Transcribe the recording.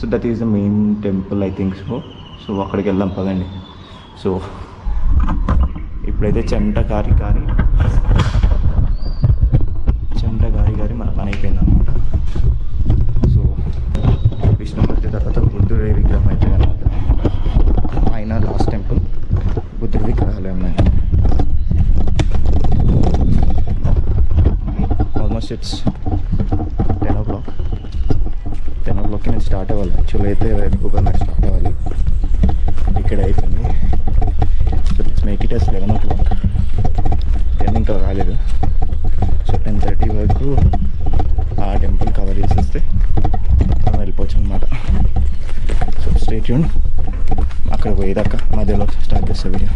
So that is the main temple I think so అక్కడికి వెళ్దాం పదండి. సో ఇప్పుడైతే చెమట గారి మన పని అయిపోయింది అనమాట. సో విష్ణుమూర్తి తర్వాత బుద్ధుడి విగ్రహం అయితే అనమాట. ఆయన లాస్ట్ టెంపుల్, బుద్ధుడి విగ్రహాలు ఉన్నాయి. Almost it's 10 o'clock. 10 o'clockకి నేను స్టార్ట్ అవ్వాలి. యాక్చువల్లీ అయితే ఎక్కువగా నాకు స్టార్ట్ అవ్వాలి. ఇక్కడ అయిపోయింది. So let's make it as 11 o'clock. 10 ఇంకా రాలేదు. సో 10:30 వరకు ఆ టెంపుల్ కవర్ చేసేస్తే మనం వెళ్ళిపోవచ్చు అనమాట. So stay tune. అక్కడ పోయేదాకా మధ్యలో స్టార్ట్ చేసే వీడియో.